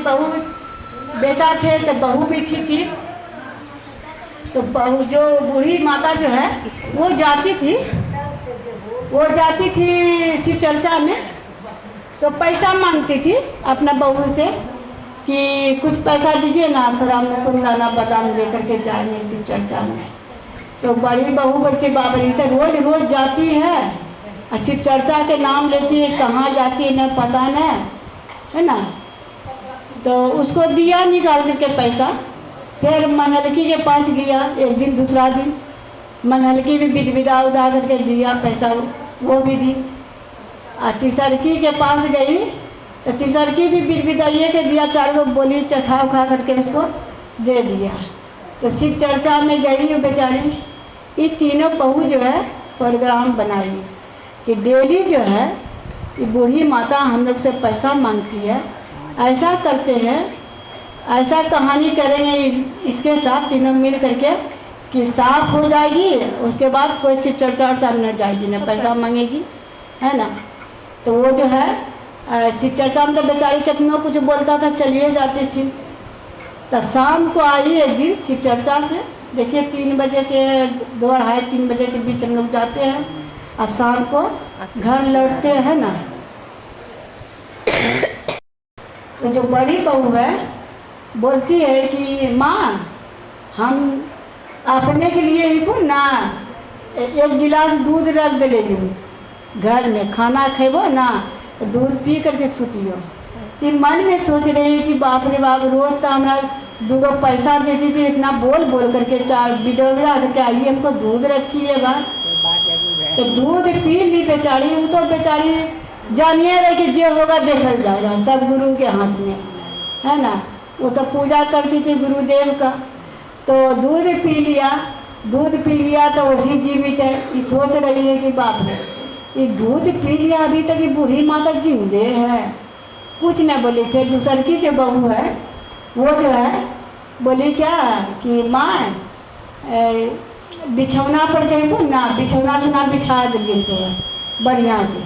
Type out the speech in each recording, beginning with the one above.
बहू बेटा थे तो बहू भी थी। तो बहू जो बूढ़ी माता जो है वो जाती थी शिव चर्चा में, तो पैसा मांगती थी अपना बहू से कि कुछ पैसा दीजिए ना, थोड़ा मुकुंद दाना बादाम लेकर के जाएंगे शिव चर्चा में। तो बड़ी बहू बच्चे बाबरी तक रोज रोज जाती है और शिव चर्चा के नाम लेती है, कहाँ जाती है न पता न, है ना। तो उसको दिया निकाल करके पैसा, फिर मनहलकी के पास गया एक दिन, दूसरा दिन मनहलकी भी विदा उदा करके दिया पैसा, वो भी दी। और तीसरकी के पास गई तो तीसरकी भी विदाइए के दिया, 4 गो बोली चखा उखा करके उसको दे दिया। तो शिव चर्चा में गई बेचारी, ये तीनों बहू जो है प्रोग्राम बनाई कि डेली जो है ये बूढ़ी माता हम लोग से पैसा मांगती है, ऐसा करते हैं, ऐसा कहानी करेंगे इसके साथ तीनों मिल करके कि साफ हो जाएगी, उसके बाद कोई शिव चर्चा उर्चा न जाएगी, न पैसा मांगेगी, है ना। तो वो जो है शिव चर्चा में तो बेचारी कितना कुछ बोलता था, चलिए जाती थी। तो शाम को आई एक दिन शिव चर्चा से, देखिए 3 बजे के 2-2:30-3 बजे के बीच हम लोग जाते हैं और शाम को घर लौटते हैं ना। तो जो बड़ी बहू है बोलती है कि माँ हम अपने के लिए ही को ना 1 गिलास दूध रख दे ले घर में, खाना खेबो ना तो दूध पी करके सुतियो। ये मन में सोच रही है कि बाप रे बाप, रोज तो हमारा 2 गो पैसा देती थी, इतना बोल बोल करके 4 विधवा करके आई हमको दूध रखी है बात, तो दूध पी ली बेचारी। वो तो बेचारी जानिए रहे कि जो होगा देखल जाएगा, सब गुरु के हाथ में, है ना। वो तो पूजा करती थी गुरुदेव का, तो दूध पी लिया तो वही जीवित है। ये सोच रही है कि बाप रे, ये दूध पी लिया अभी तक, ये बूढ़ी माता जिंदे है, कुछ न बोली। फिर दूसर की जो बहू है वो जो है बोली क्या कि माँ बिछौना पर जाइबो ना, बिछौना बिछा दिए तो बढ़िया से,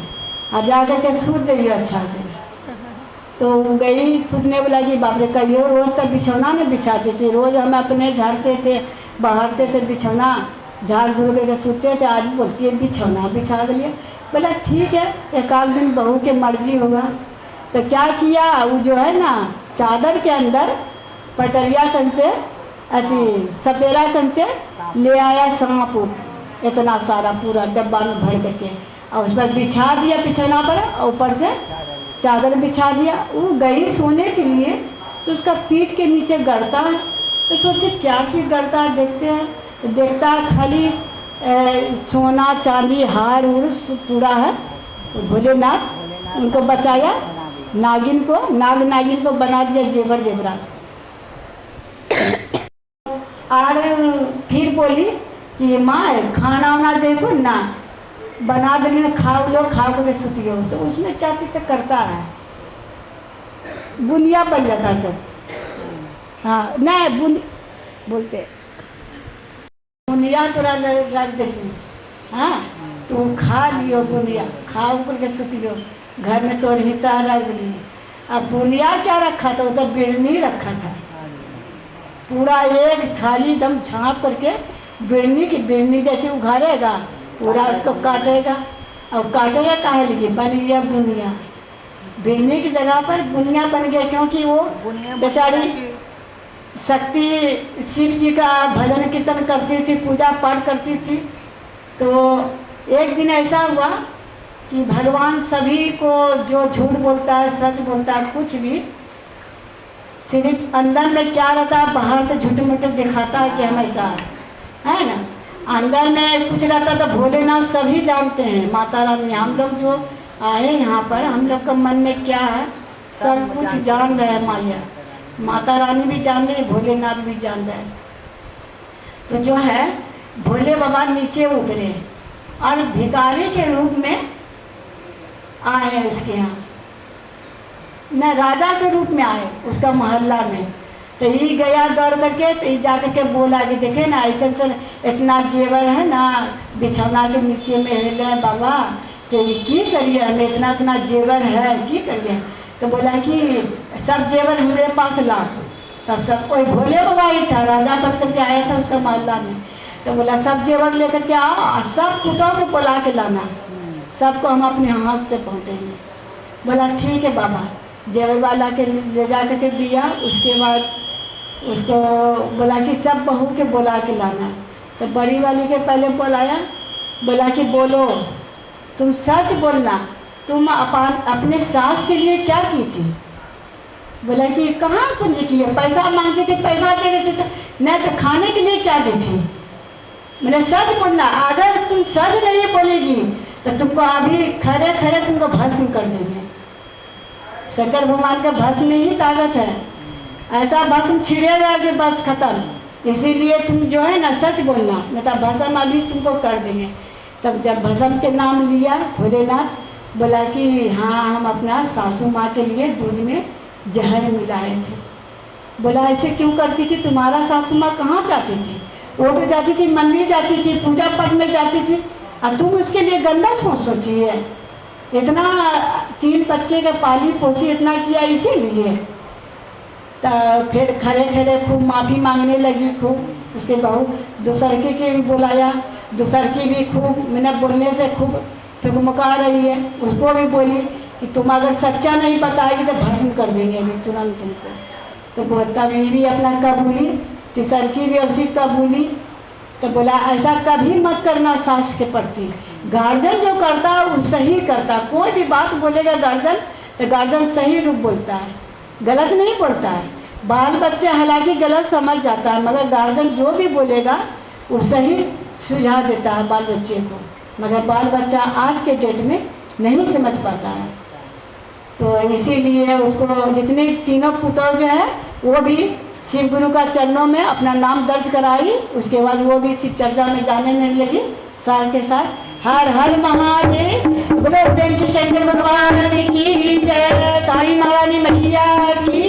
और जा कर के सूत जाइए अच्छा से। तो गई सूतने वाला कि बाप रे, कहियो रोज तक बिछौना में बिछाते थे, रोज हम अपने झाड़ते थे बहारते थे, बिछौना झाड़ झूड़ करके सूते थे, आज बोलती है बिछौना बिछा दिए। बोला ठीक है, 1 दिन बहू के मर्जी होगा। तो क्या किया, वो जो है ना चादर के अंदर पटरिया कन से अथी सपेरा कन से ले आया सांप, इतना सारा पूरा डब्बा में भर करके, और उस पर बिछा दिया बिछौना पर, और ऊपर से चादर बिछा दिया। वो गई सोने के लिए तो उसका पीठ के नीचे गड़ता है, तो सोचे क्या चीज़ गड़ता है, देखते हैं तो देखता है खाली सोना चांदी हार उड़ पूरा है। भोलेनाथ उनको बचाया, नागिन को बना दिया जेवर जेवरा। और फिर बोली कि माँ खाना वाना देखो ना, बना देंगे, खाओ लो, खाओ के सुतियो। तो उसमें क्या चीज़ करता है, बुनिया बन जाता है सब। हाँ नहीं बोलते बुनिया थोड़ा रख देंगे, हाँ तो खा लियो बुनिया, खाओ करके सुतियो, घर में तो हिस्सा रख ली। अब बुनिया क्या रखा था, वो तो बिड़नी रखा था, पूरा एक थाली एकदम छाँप करके बिड़नी जैसे उघारेगा, पूरा उसको काटेगा, और काटेगा काहे लिए, बन गया बुनिया। बिड़नी की जगह पर बुनिया बन गया, क्योंकि वो बेचारी शक्ति शिव जी का भजन कीर्तन करती थी, पूजा पाठ करती थी। तो एक दिन ऐसा हुआ कि भगवान सभी को जो झूठ बोलता है सच बोलता है, कुछ भी सिर्फ अंदर में क्या रहता है, बाहर से झूठ मूठ दिखाता है कि हम ऐसा है ना, अंदर में कुछ रहता। तो भोलेनाथ सभी जानते हैं, माता रानी, हम लोग जो आए यहाँ पर, हम लोग का मन में क्या है सब कुछ जान रहे हैं। माया माता रानी भी जान रही है, भोलेनाथ भी जान रहे हैं। तो जो है भोले बाबा नीचे उतरे और भिखारी के रूप में आए हैं उसके यहाँ, न राजा के रूप में आए उसका मोहल्ला में। तो ये गया दौड़ करके, तो ये जा करके बोला कि देखे ना ऐसा इतना जेवर है ना, बिछौना के नीचे में हिले बाबा से की करिए, हमें इतना जेवर है की करिए। तो बोला कि सब जेवर हमारे पास ला। सब कोई भोले बाबा ही था, राजा बन करके आया था उसका मोहल्ला में। तो बोला सब जेवर लेकर के आओ, सब पुतों को बुला के लाना, सबको हम अपने हाथ से पहुँचेंगे। बोला ठीक है बाबा। जेवर वाला के ले जा करके दिया। उसके बाद उसको बोला कि सब बहू के बुला के लाना। तो बड़ी वाली के पहले बुलाया, बोला कि बोलो, तुम सच बोलना, तुम अपने सास के लिए क्या की थी? बोला कि कहाँ कुछ किए, पैसा मांगते थे पैसा दे देते थे, नहीं तो खाने के लिए क्या दी थी? मैंने सच बोलना, अगर तुम सच नहीं बोलेगी तो तुमको अभी खड़े खड़े तुमको भस्म कर देंगे। शंकर भगवान के भस्म में ही ताकत है, ऐसा भस्म छिड़ेगा कि बस खत्म। इसीलिए तुम जो है ना सच बोलना, नहीं तो भस्म अभी तुमको कर देंगे। तब जब भस्म के नाम लिया भोलेनाथ, बोला कि हाँ हम अपना सासू माँ के लिए दूध में जहर मिलाए थे। बोला ऐसे क्यों करती थी? तुम्हारा सासू माँ कहाँ जाती थी? वो तो जाती थी मंदिर जाती थी, पूजा पाठ में जाती थी, और तुम उसके लिए गंदा सोची है। इतना 3 बच्चे का पाली पोसी इतना किया इसीलिए। तो फिर खड़े खड़े खूब माफ़ी मांगने लगी खूब। उसके बहू दूसरके के भी बुलाया, दूसरकी भी खूब मैंने बोलने से खूब ठुकमुका रही है। उसको भी बोली कि तुम अगर सच्चा नहीं बताएगी तो भस्म कर देंगे अभी तुरंत तुमको। तो तब ये भी अपना कबूली, तीसरकी भी उसी कबूली। तो बोला ऐसा कभी मत करना सास के प्रति, गार्जियन जो करता है वो सही करता। कोई भी बात बोलेगा गार्जियन तो गार्जियन सही रूप बोलता है, गलत नहीं बोलता है। बाल बच्चे हालांकि गलत समझ जाता है, मगर गार्जियन जो भी बोलेगा वो सही सुझाव देता है बाल बच्चे को। मगर बाल बच्चा आज के डेट में नहीं समझ पाता है। तो इसीलिए उसको जितने तीनों पुतौह जो है वो भी शिव गुरु का चरणों में अपना नाम दर्ज कराई। उसके बाद वो भी शिव चर्चा में जाने नहीं लगी साल के साथ। हर हर महादेव, बोलो प्रेम से शंकर भगवान की जय, काली महारानी मैया की